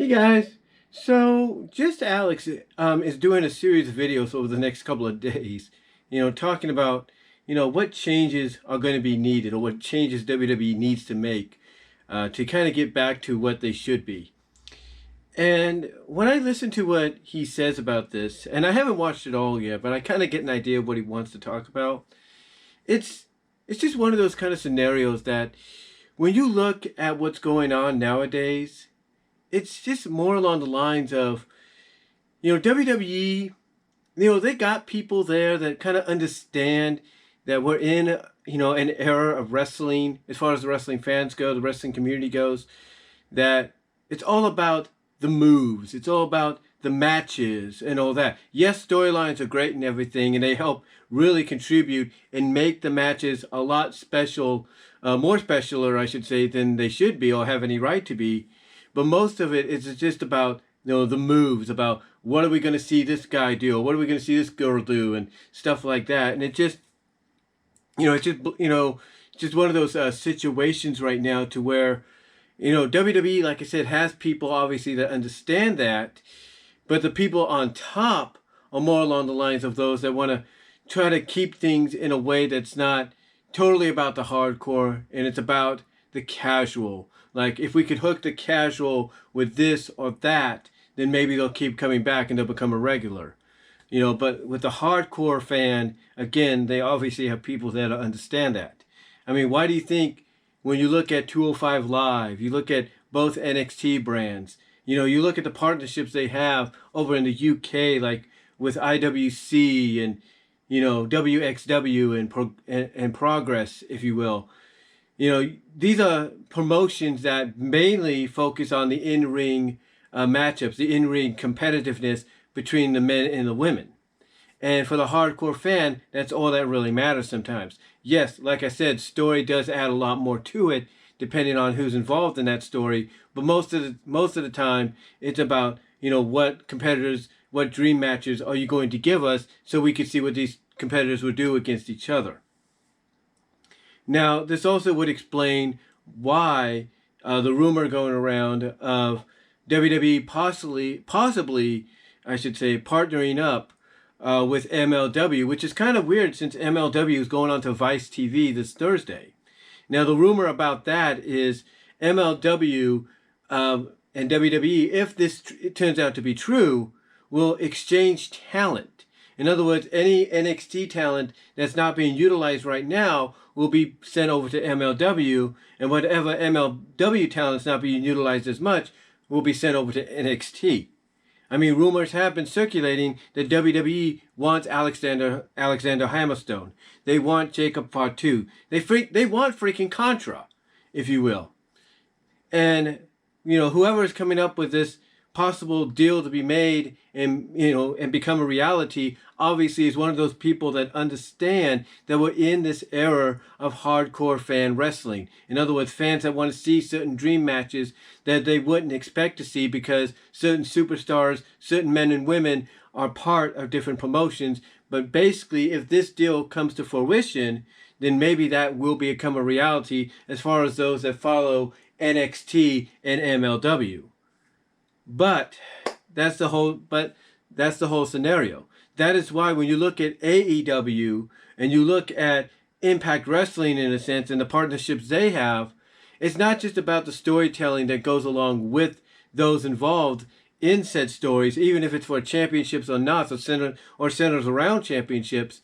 Hey guys, so just Alex is doing a series of videos over the next couple of days, talking about, what changes are going to be needed or what changes WWE needs to make to kind of get back to what they should be. And when I listen to what he says about this, and I haven't watched it all yet, but I kind of get an idea of what he wants to talk about. It's it's just one of those kind of scenarios that when you look at what's going on nowadays, it's just more along the lines of, WWE, they got people there that kind of understand that we're in, an era of wrestling, as far as the wrestling fans go, the wrestling community goes, that it's all about the moves. It's all about the matches and all that. Yes, storylines are great and everything, and they help really contribute and make the matches a lot special, more specialer, I should say, than they should be or have any right to be. But most of it is just about, the moves, about what are we going to see this guy do, or what are we going to see this girl do, and stuff like that. And it just, just one of those situations right now to where, WWE, like I said, has people obviously that understand that, but the people on top are more along the lines of those that want to try to keep things in a way that's not totally about the hardcore and it's about the casual. Like, if we could hook the casual with this or that, then maybe they'll keep coming back and they'll become a regular. But with the hardcore fan, again, they obviously have people that understand that. I mean, why do you think when you look at 205 Live, you look at both NXT brands, you look at the partnerships they have over in the UK, like with IWC and, WXW and Progress, if you will. These are promotions that mainly focus on the in-ring matchups, the in-ring competitiveness between the men and the women. And for the hardcore fan, that's all that really matters sometimes. Yes, like I said, story does add a lot more to it, depending on who's involved in that story. But most of the time, it's about, what competitors, what dream matches are you going to give us so we can see what these competitors would do against each other. Now, this also would explain why the rumor going around of WWE possibly, I should say, partnering up with MLW, which is kind of weird since MLW is going on to Vice TV this Thursday. Now, the rumor about that is MLW and WWE, if this turns out to be true, will exchange talent. In other words, any NXT talent that's not being utilized right now will be sent over to MLW, and whatever MLW talent's not being utilized as much will be sent over to NXT. I mean, rumors have been circulating that WWE wants Alexander Hammerstone. They want Jacob Fatu. They want freaking Contra, if you will. And, whoever is coming up with this possible deal to be made and become a reality obviously is one of those people that understand that we're in this era of hardcore fan wrestling. In other words, fans that want to see certain dream matches that they wouldn't expect to see because certain superstars, certain men and women are part of different promotions. But basically, if this deal comes to fruition, then maybe that will become a reality as far as those that follow NXT and MLW. But that's the whole scenario. That is why when you look at AEW and you look at Impact Wrestling in a sense and the partnerships they have, it's not just about the storytelling that goes along with those involved in said stories, even if it's for championships or not, or centers around championships.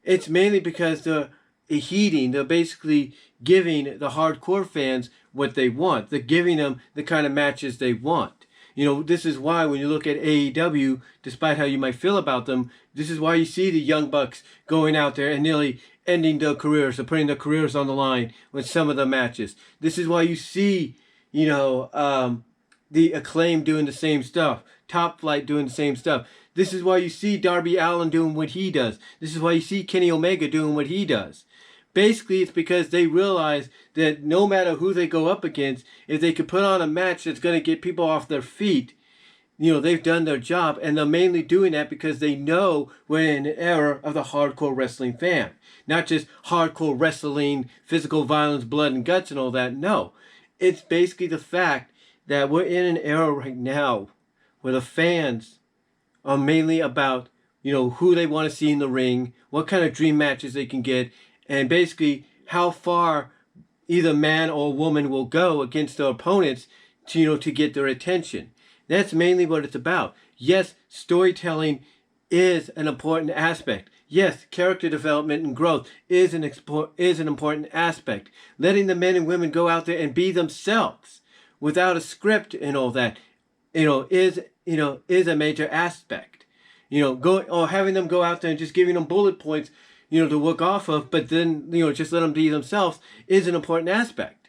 It's mainly because they're basically giving the hardcore fans what they want. They're giving them the kind of matches they want. This is why when you look at AEW, despite how you might feel about them, this is why you see the Young Bucks going out there and nearly ending their careers or putting their careers on the line with some of the matches. This is why you see, the Acclaim doing the same stuff, Top Flight doing the same stuff. This is why you see Darby Allin doing what he does. This is why you see Kenny Omega doing what he does. Basically, it's because they realize that no matter who they go up against, if they could put on a match that's going to get people off their feet, they've done their job. And they're mainly doing that because they know we're in an era of the hardcore wrestling fan. Not just hardcore wrestling, physical violence, blood and guts and all that. No. It's basically the fact that we're in an era right now where the fans are mainly about, who they want to see in the ring, what kind of dream matches they can get, and basically how far either man or woman will go against their opponents to get their attention. That's mainly what it's about. Yes, storytelling is an important aspect. Yes, character development and growth is an important aspect. Letting the men and women go out there and be themselves without a script and all that, is a major aspect. Having them go out there and just giving them bullet points, to work off of, but then, just let them be themselves is an important aspect.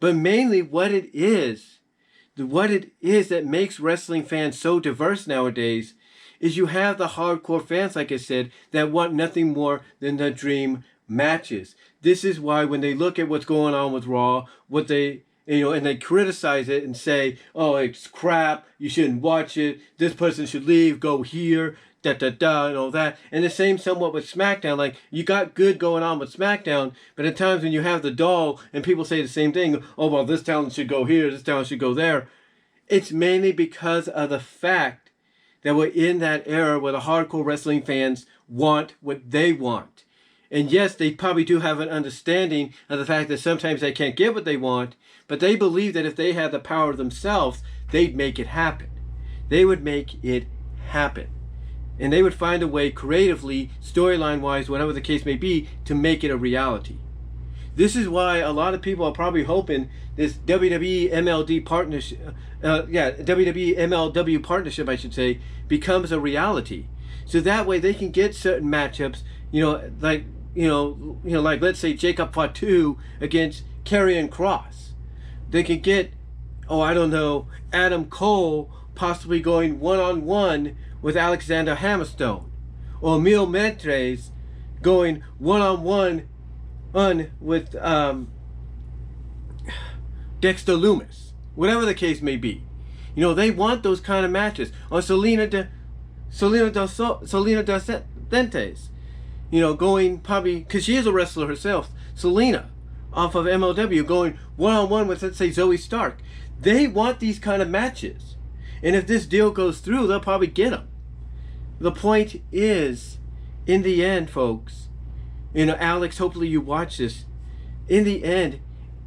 But mainly what it is that makes wrestling fans so diverse nowadays is you have the hardcore fans, like I said, that want nothing more than the dream matches. This is why when they look at what's going on with Raw, and they criticize it and say, oh, it's crap, you shouldn't watch it, this person should leave, go here, and all that. And the same somewhat with SmackDown. Like, you got good going on with SmackDown, but at times when you have the doll and people say the same thing, oh, well, this talent should go here, this talent should go there. It's mainly because of the fact that we're in that era where the hardcore wrestling fans want what they want. And yes, they probably do have an understanding of the fact that sometimes they can't get what they want, but they believe that if they had the power themselves, they'd make it happen. They would make it happen. And they would find a way creatively, storyline-wise, whatever the case may be, to make it a reality. This is why a lot of people are probably hoping this WWE MLD partnership, WWE MLW partnership, I should say, becomes a reality. So that way they can get certain matchups, like let's say Jacob Fatu against Karrion Kross. They can get, Adam Cole possibly going one-on-one with Alexander Hammerstone, or Mil Metres going one-on-one with Dexter Lumis, whatever the case may be. They want those kind of matches. Or Selena Dos Dentes, going probably, because she is a wrestler herself, Selena, off of MLW, going one-on-one with, let's say, Zoe Stark. They want these kind of matches. And if this deal goes through, they'll probably get them. The point is, in the end, folks, Alyx, hopefully you watch this. In the end,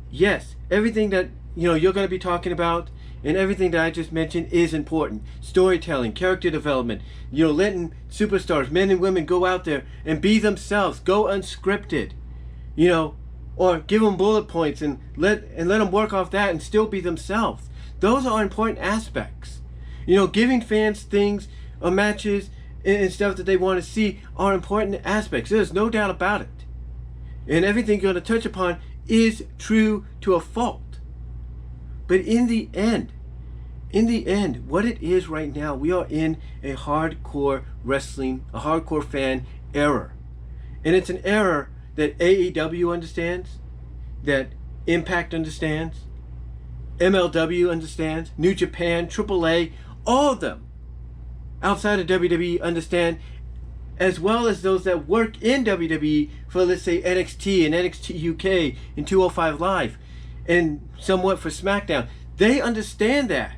yes, everything that, you're going to be talking about and everything that I just mentioned is important. Storytelling, character development, letting superstars, men and women, go out there and be themselves, go unscripted, or give them bullet points and let them work off that and still be themselves. Those are important aspects. Giving fans things or matches and stuff that they want to see are important aspects. There's no doubt about it. And everything you're going to touch upon is true to a fault. But in the end, what it is right now, we are in a hardcore wrestling, a hardcore fan era. And it's an era that AEW understands, that Impact understands, MLW understands, New Japan, AAA, all of them outside of WWE understand, as well as those that work in WWE for, let's say, NXT and NXT UK and 205 Live and somewhat for SmackDown. They understand that.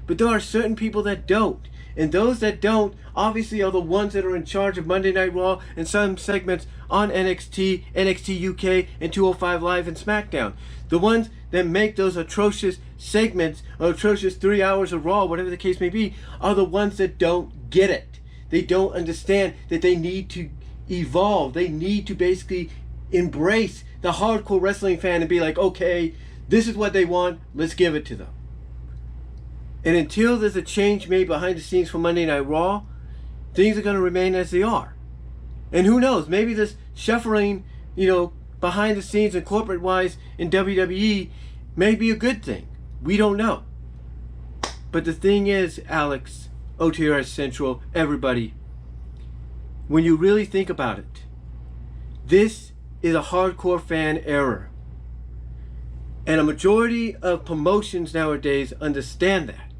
But there are certain people that don't. And those that don't obviously are the ones that are in charge of Monday Night Raw and some segments on NXT, NXT UK, and 205 Live and SmackDown. The ones that make those atrocious segments or atrocious 3 hours of Raw, whatever the case may be, are the ones that don't get it. They don't understand that they need to evolve. They need to basically embrace the hardcore wrestling fan and be like, okay, this is what they want, let's give it to them. And until there's a change made behind the scenes for Monday Night Raw, things are going to remain as they are. And who knows, maybe this shuffling, behind the scenes and corporate wise in WWE may be a good thing. We don't know. But the thing is, Alyx, OTRS Central, everybody, when you really think about it, this is a hardcore fan era. And a majority of promotions nowadays understand that,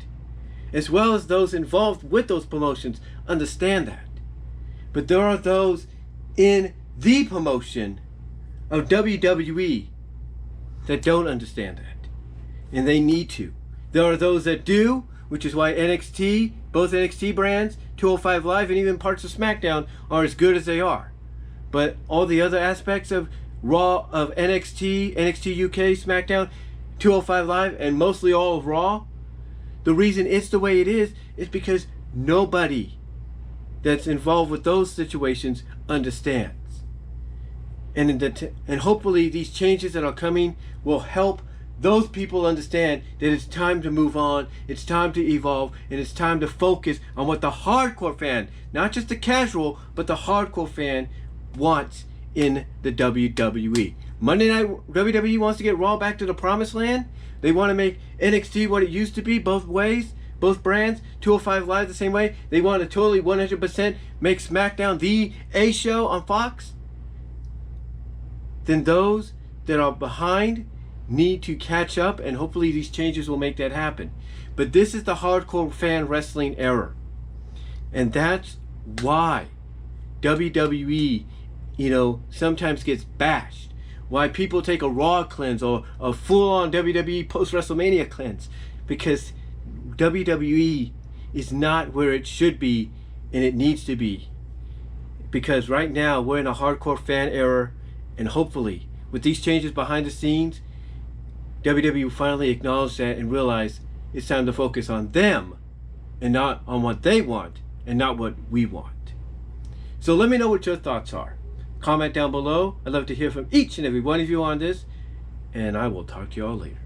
as well as those involved with those promotions understand that. But there are those in the promotion of WWE that don't understand that. And they need to. There are those that do, which is why NXT, both NXT brands, 205 Live, and even parts of SmackDown are as good as they are. But all the other aspects of Raw, of NXT, NXT UK, SmackDown, 205 Live, and mostly all of Raw, the reason it's the way it is because nobody that's involved with those situations understands. And hopefully these changes that are coming will help those people understand that it's time to move on, it's time to evolve, and it's time to focus on what the hardcore fan, not just the casual, but the hardcore fan wants in the WWE. Monday Night WWE wants to get Raw back to the promised land. They want to make NXT what it used to be, both ways, both brands. 205 Live the same way. They want to totally 100% make SmackDown the A show on Fox. Then those that are behind need to catch up, and hopefully these changes will make that happen. But this is the hardcore fan wrestling era, and that's why WWE, sometimes gets bashed. Why people take a Raw cleanse or a full-on WWE post-WrestleMania cleanse, because WWE is not where it should be, and it needs to be. Because right now we're in a hardcore fan era, and hopefully with these changes behind the scenes, WWE will finally acknowledge that and realize it's time to focus on them and not on what they want and not what we want. So let me know what your thoughts are. Comment down below. I'd love to hear from each and every one of you on this, and I will talk to you all later.